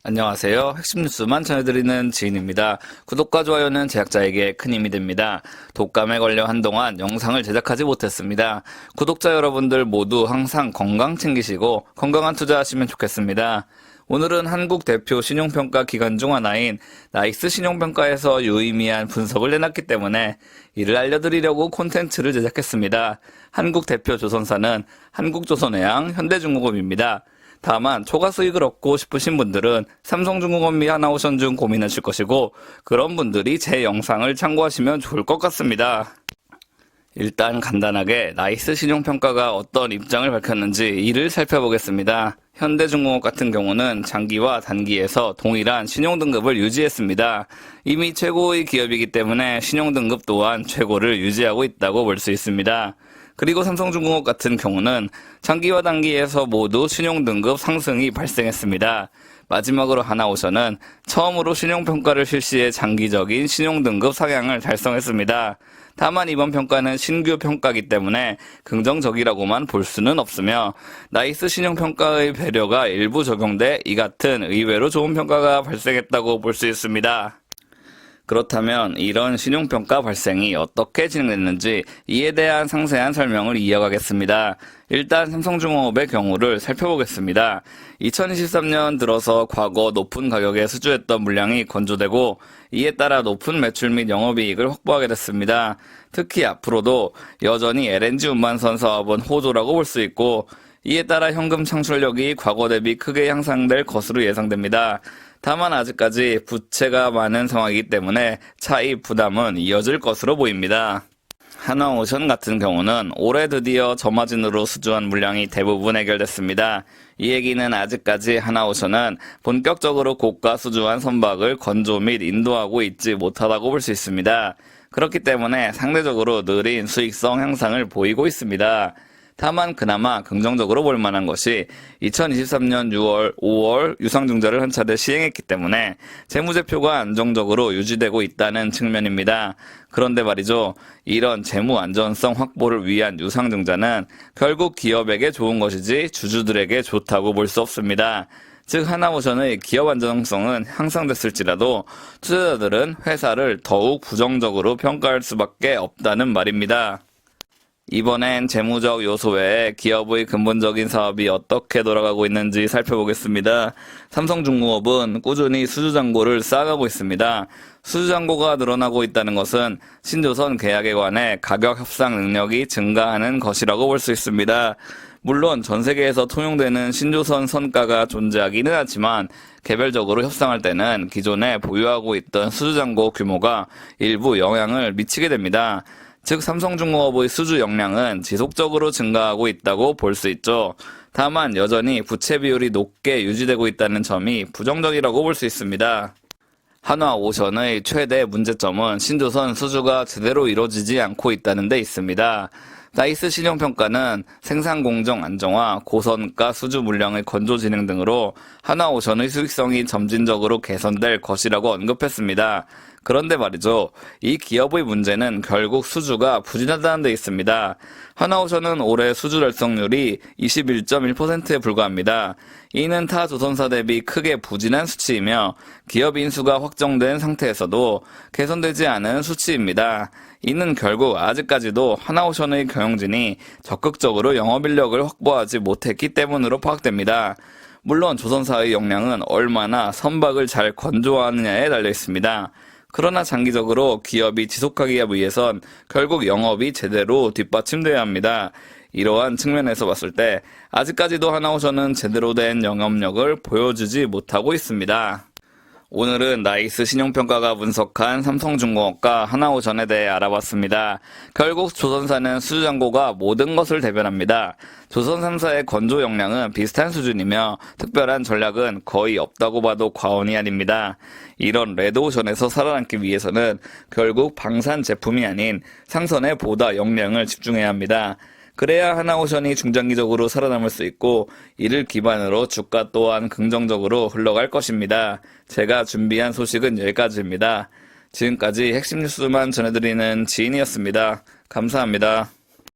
안녕하세요. 핵심 뉴스만 전해드리는 지인입니다. 구독과 좋아요는 제작자에게 큰 힘이 됩니다. 독감에 걸려 한동안 영상을 제작하지 못했습니다. 구독자 여러분들 모두 항상 건강 챙기시고 건강한 투자하시면 좋겠습니다. 오늘은 한국 대표 신용평가 기관 중 하나인 나이스 신용평가에서 유의미한 분석을 내놨기 때문에 이를 알려드리려고 콘텐츠를 제작했습니다. 한국 대표 조선사는 한국조선해양, 현대중공업입니다. 다만 초과 수익을 얻고 싶으신 분들은 삼성중공업 및 하나오션 중 고민하실 것이고, 그런 분들이 제 영상을 참고하시면 좋을 것 같습니다. 일단 간단하게 나이스 신용평가가 어떤 입장을 밝혔는지 이를 살펴보겠습니다. 현대중공업 같은 경우는 장기와 단기에서 동일한 신용등급을 유지했습니다. 이미 최고의 기업이기 때문에 신용등급 또한 최고를 유지하고 있다고 볼 수 있습니다. 그리고 삼성중공업 같은 경우는 장기와 단기에서 모두 신용등급 상승이 발생했습니다. 마지막으로 하나오션은 처음으로 신용평가를 실시해 장기적인 신용등급 상향을 달성했습니다. 다만 이번 평가는 신규 평가이기 때문에 긍정적이라고만 볼 수는 없으며, 나이스 신용평가의 배려가 일부 적용돼 이 같은 의외로 좋은 평가가 발생했다고 볼 수 있습니다. 그렇다면 이런 신용평가 발생이 어떻게 진행됐는지 이에 대한 상세한 설명을 이어가겠습니다. 일단 삼성중공업의 경우를 살펴보겠습니다. 2023년 들어서 과거 높은 가격에 수주했던 물량이 건조되고, 이에 따라 높은 매출 및 영업이익을 확보하게 됐습니다. 특히 앞으로도 여전히 LNG 운반선 사업은 호조라고 볼 수 있고, 이에 따라 현금 창출력이 과거 대비 크게 향상될 것으로 예상됩니다. 다만 아직까지 부채가 많은 상황이기 때문에 차입 부담은 이어질 것으로 보입니다. 하나오션 같은 경우는 올해 드디어 저마진으로 수주한 물량이 대부분 해결됐습니다. 이 얘기는 아직까지 하나오션은 본격적으로 고가 수주한 선박을 건조 및 인도하고 있지 못하다고 볼 수 있습니다. 그렇기 때문에 상대적으로 느린 수익성 향상을 보이고 있습니다. 다만 그나마 긍정적으로 볼 만한 것이 2023년 6월, 5월 유상증자를 한 차례 시행했기 때문에 재무제표가 안정적으로 유지되고 있다는 측면입니다. 그런데 말이죠, 이런 재무 안전성 확보를 위한 유상증자는 결국 기업에게 좋은 것이지 주주들에게 좋다고 볼 수 없습니다. 즉 하나오션의 기업 안정성은 향상됐을지라도 투자자들은 회사를 더욱 부정적으로 평가할 수밖에 없다는 말입니다. 이번엔 재무적 요소 외에 기업의 근본적인 사업이 어떻게 돌아가고 있는지 살펴보겠습니다. 삼성중공업은 꾸준히 수주잔고를 쌓아가고 있습니다. 수주잔고가 늘어나고 있다는 것은 신조선 계약에 관해 가격 협상 능력이 증가하는 것이라고 볼 수 있습니다. 물론 전 세계에서 통용되는 신조선 선가가 존재하기는 하지만 개별적으로 협상할 때는 기존에 보유하고 있던 수주잔고 규모가 일부 영향을 미치게 됩니다. 즉 삼성중공업의 수주 역량은 지속적으로 증가하고 있다고 볼 수 있죠. 다만 여전히 부채 비율이 높게 유지되고 있다는 점이 부정적이라고 볼 수 있습니다. 하나오션의 최대 문제점은 신조선 수주가 제대로 이루어지지 않고 있다는 데 있습니다. 나이스 신용평가는 생산 공정 안정화, 고선가 수주 물량의 건조 진행 등으로 하나오션의 수익성이 점진적으로 개선될 것이라고 언급했습니다. 그런데 말이죠, 이 기업의 문제는 결국 수주가 부진하다는 데 있습니다. 하나오션은 올해 수주 달성률이 21.1%에 불과합니다. 이는 타 조선사 대비 크게 부진한 수치이며 기업 인수가 확정된 상태에서도 개선되지 않은 수치입니다. 이는 결국 아직까지도 하나오션의 경영진이 적극적으로 영업인력을 확보하지 못했기 때문으로 파악됩니다. 물론 조선사의 역량은 얼마나 선박을 잘 건조하느냐에 달려 있습니다. 그러나 장기적으로 기업이 지속하기 위해선 결국 영업이 제대로 뒷받침돼야 합니다. 이러한 측면에서 봤을 때 아직까지도 하나오션은 제대로 된 영업력을 보여주지 못하고 있습니다. 오늘은 나이스 신용평가가 분석한 삼성중공업과 하나오션에 대해 알아봤습니다. 결국 조선사는 수주잔고가 모든 것을 대변합니다. 조선 3사의 건조 역량은 비슷한 수준이며 특별한 전략은 거의 없다고 봐도 과언이 아닙니다. 이런 레드오션에서 살아남기 위해서는 결국 방산 제품이 아닌 상선에 보다 역량을 집중해야 합니다. 그래야 하나오션이 중장기적으로 살아남을 수 있고 이를 기반으로 주가 또한 긍정적으로 흘러갈 것입니다. 제가 준비한 소식은 여기까지입니다. 지금까지 핵심 뉴스만 전해드리는 지인이었습니다. 감사합니다.